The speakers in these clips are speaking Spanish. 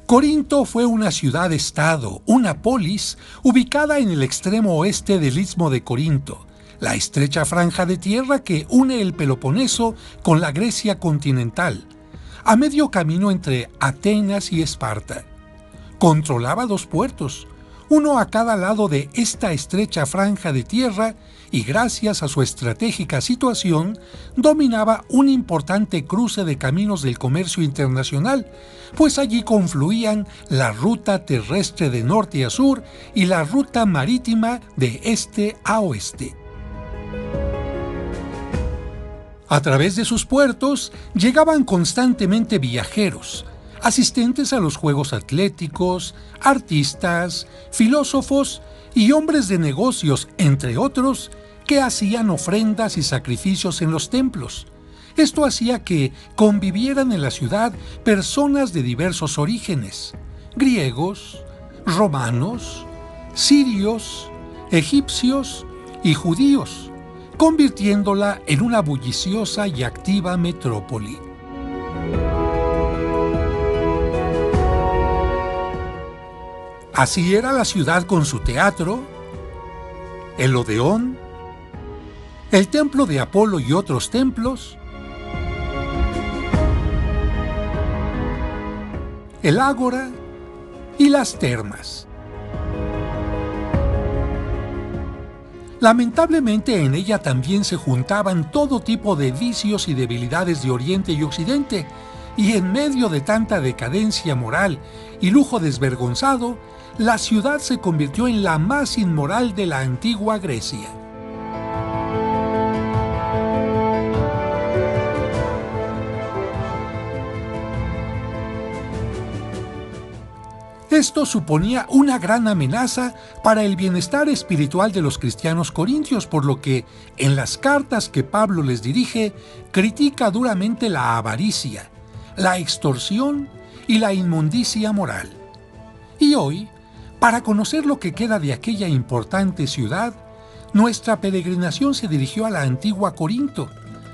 Corinto fue una ciudad-estado, una polis, ubicada en el extremo oeste del Istmo de Corinto, la estrecha franja de tierra que une el Peloponeso con la Grecia continental, a medio camino entre Atenas y Esparta. Controlaba 2 puertos, uno a cada lado de esta estrecha franja de tierra, y gracias a su estratégica situación, dominaba un importante cruce de caminos del comercio internacional, pues allí confluían la ruta terrestre de norte a sur y la ruta marítima de este a oeste. A través de sus puertos llegaban constantemente viajeros, asistentes a los juegos atléticos, artistas, filósofos y hombres de negocios, entre otros, que hacían ofrendas y sacrificios en los templos. Esto hacía que convivieran en la ciudad personas de diversos orígenes: griegos, romanos, sirios, egipcios y judíos, convirtiéndola en una bulliciosa y activa metrópoli. Así era la ciudad con su teatro, el Odeón, el templo de Apolo y otros templos, el ágora y las termas. Lamentablemente en ella también se juntaban todo tipo de vicios y debilidades de Oriente y Occidente, y en medio de tanta decadencia moral y lujo desvergonzado, la ciudad se convirtió en la más inmoral de la antigua Grecia. Esto suponía una gran amenaza para el bienestar espiritual de los cristianos corintios, por lo que, en las cartas que Pablo les dirige, critica duramente la avaricia, la extorsión y la inmundicia moral. Y hoy, para conocer lo que queda de aquella importante ciudad, nuestra peregrinación se dirigió a la antigua Corinto,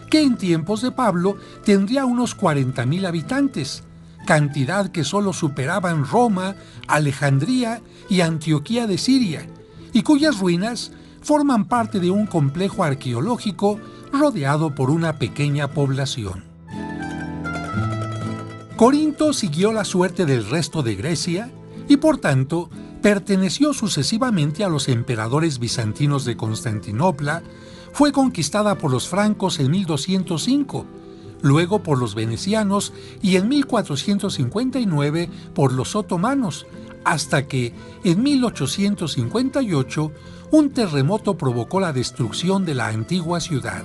que en tiempos de Pablo tendría unos 40,000 habitantes, cantidad que solo superaban Roma, Alejandría y Antioquía de Siria, y cuyas ruinas forman parte de un complejo arqueológico rodeado por una pequeña población. Corinto siguió la suerte del resto de Grecia y, por tanto, perteneció sucesivamente a los emperadores bizantinos de Constantinopla, fue conquistada por los francos en 1205, luego por los venecianos y en 1459 por los otomanos, hasta que en 1858 un terremoto provocó la destrucción de la antigua ciudad.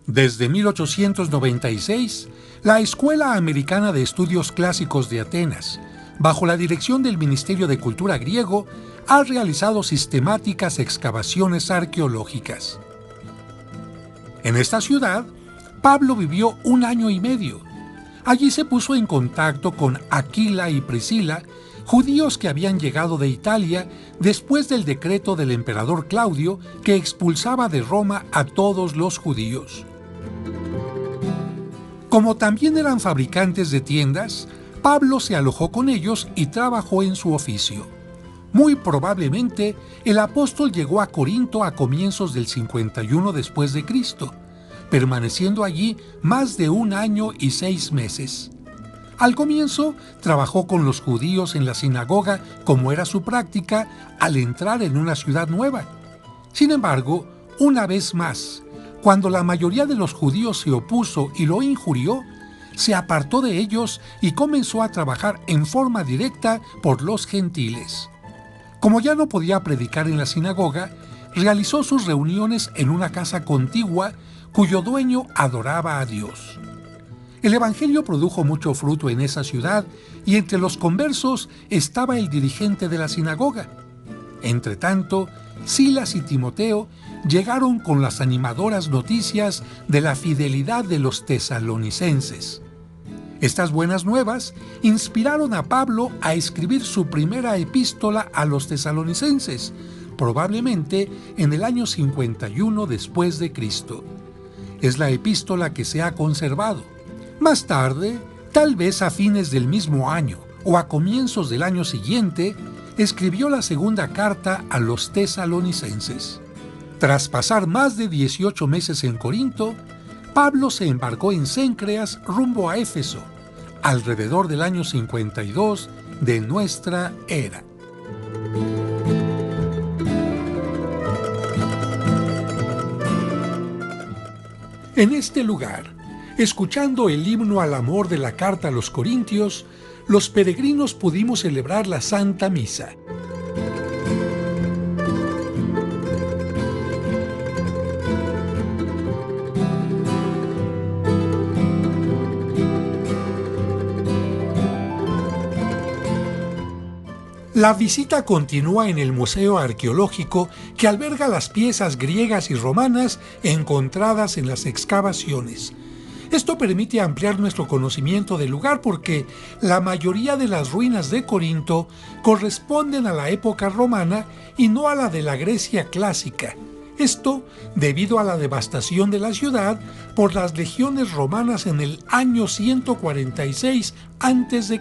Desde 1896, la Escuela Americana de Estudios Clásicos de Atenas, bajo la dirección del Ministerio de Cultura griego, ha realizado sistemáticas excavaciones arqueológicas. En esta ciudad, Pablo vivió 1 año y medio. Allí se puso en contacto con Aquila y Priscila, judíos que habían llegado de Italia después del decreto del emperador Claudio que expulsaba de Roma a todos los judíos. Como también eran fabricantes de tiendas, Pablo se alojó con ellos y trabajó en su oficio. Muy probablemente, el apóstol llegó a Corinto a comienzos del 51 después de Cristo, permaneciendo allí más de 1 año y 6 meses. Al comienzo, trabajó con los judíos en la sinagoga, como era su práctica al entrar en una ciudad nueva. Sin embargo, una vez más, cuando la mayoría de los judíos se opuso y lo injurió, se apartó de ellos y comenzó a trabajar en forma directa por los gentiles. Como ya no podía predicar en la sinagoga, realizó sus reuniones en una casa contigua cuyo dueño adoraba a Dios. El evangelio produjo mucho fruto en esa ciudad y entre los conversos estaba el dirigente de la sinagoga. Entretanto, Silas y Timoteo llegaron con las animadoras noticias de la fidelidad de los tesalonicenses. Estas buenas nuevas inspiraron a Pablo a escribir su primera epístola a los tesalonicenses, probablemente en el año 51 después de Cristo. Es la epístola que se ha conservado. Más tarde, tal vez a fines del mismo año o a comienzos del año siguiente, escribió la segunda carta a los tesalonicenses. Tras pasar más de 18 meses en Corinto, Pablo se embarcó en Céncreas rumbo a Éfeso, alrededor del año 52 de nuestra era. En este lugar, escuchando el himno al amor de la carta a los Corintios, los peregrinos pudimos celebrar la Santa Misa. La visita continúa en el Museo Arqueológico que alberga las piezas griegas y romanas encontradas en las excavaciones. Esto permite ampliar nuestro conocimiento del lugar porque la mayoría de las ruinas de Corinto corresponden a la época romana y no a la de la Grecia clásica. Esto debido a la devastación de la ciudad por las legiones romanas en el año 146 a.C.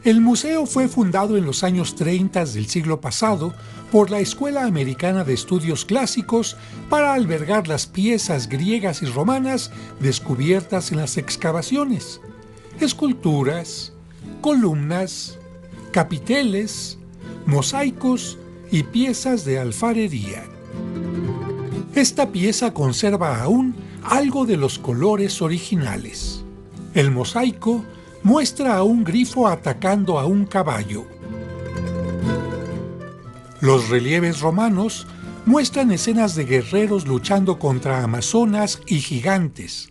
El museo fue fundado en los años 30 del siglo pasado por la Escuela Americana de Estudios Clásicos para albergar las piezas griegas y romanas descubiertas en las excavaciones, esculturas, columnas, capiteles, mosaicos y piezas de alfarería. Esta pieza conserva aún algo de los colores originales. El mosaico muestra a un grifo atacando a un caballo. Los relieves romanos muestran escenas de guerreros luchando contra amazonas y gigantes.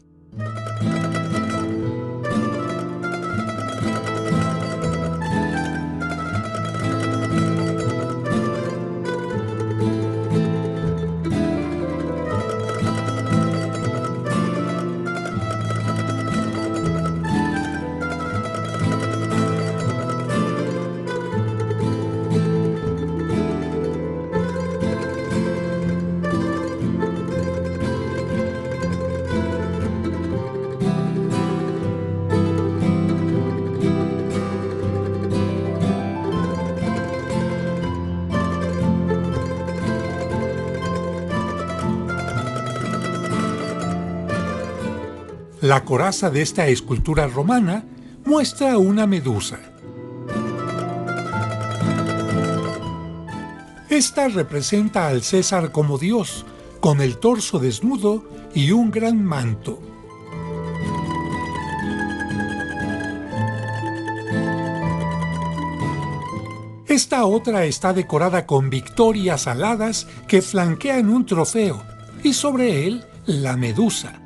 La coraza de esta escultura romana muestra una medusa. Esta representa al César como dios, con el torso desnudo y un gran manto. Esta otra está decorada con victorias aladas que flanquean un trofeo, y sobre él la medusa.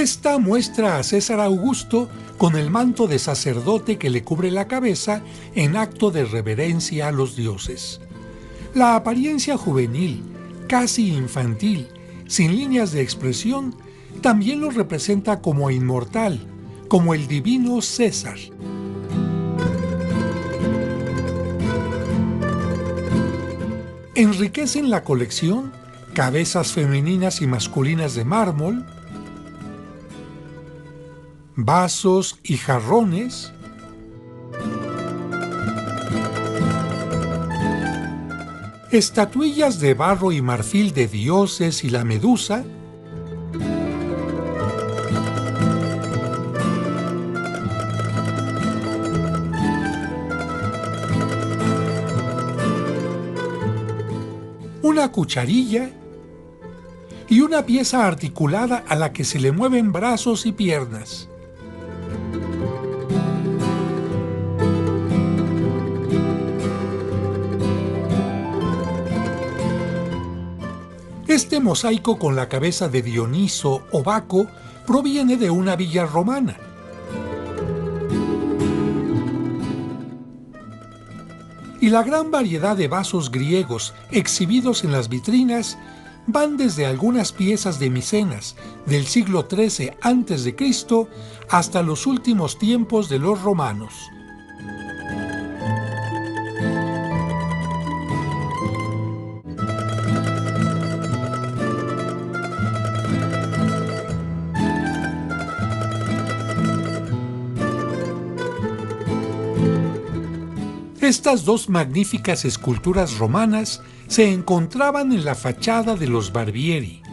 Esta muestra a César Augusto con el manto de sacerdote que le cubre la cabeza en acto de reverencia a los dioses. La apariencia juvenil, casi infantil, sin líneas de expresión, también lo representa como inmortal, como el divino César. Enriquecen la colección cabezas femeninas y masculinas de mármol, vasos y jarrones, estatuillas de barro y marfil de dioses y la medusa, una cucharilla y una pieza articulada a la que se le mueven brazos y piernas. Este mosaico con la cabeza de Dioniso o Baco proviene de una villa romana. Y la gran variedad de vasos griegos exhibidos en las vitrinas van desde algunas piezas de Micenas del siglo XIII a.C. hasta los últimos tiempos de los romanos. Estas dos magníficas esculturas romanas se encontraban en la fachada de los Barbieri.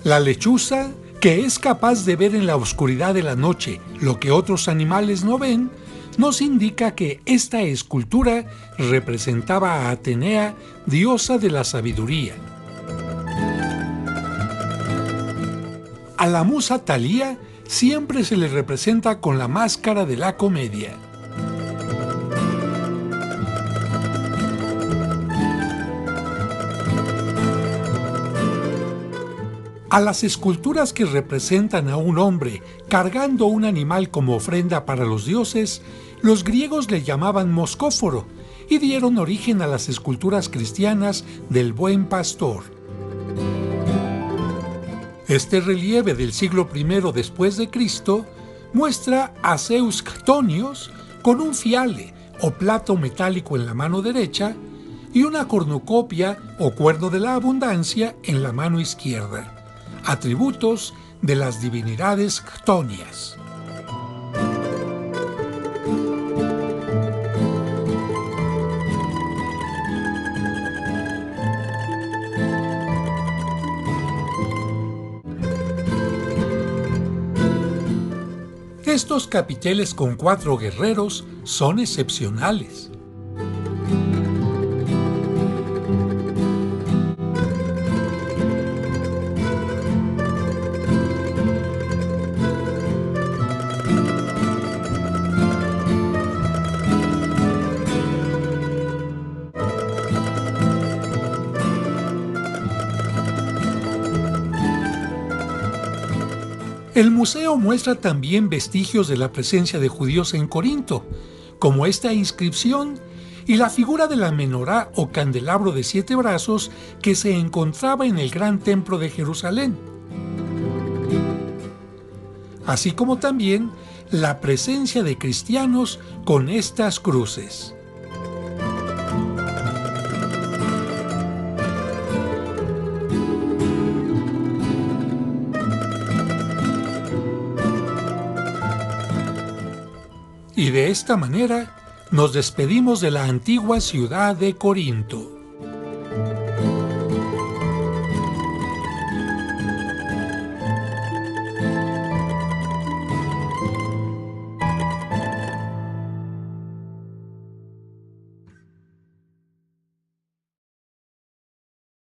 La lechuza, que es capaz de ver en la oscuridad de la noche lo que otros animales no ven, nos indica que esta escultura representaba a Atenea, diosa de la sabiduría. A la musa Talía siempre se le representa con la máscara de la comedia. A las esculturas que representan a un hombre cargando un animal como ofrenda para los dioses, los griegos le llamaban moscóforo y dieron origen a las esculturas cristianas del Buen Pastor. Este relieve del siglo I después de Cristo muestra a Zeus Chtonios con un fiale o plato metálico en la mano derecha y una cornucopia o cuerno de la abundancia en la mano izquierda, atributos de las divinidades chtonias. Estos capiteles con 4 guerreros son excepcionales. El museo muestra también vestigios de la presencia de judíos en Corinto, como esta inscripción y la figura de la menorá o candelabro de 7 brazos que se encontraba en el gran templo de Jerusalén, así como también la presencia de cristianos con estas cruces. Y de esta manera nos despedimos de la antigua ciudad de Corinto.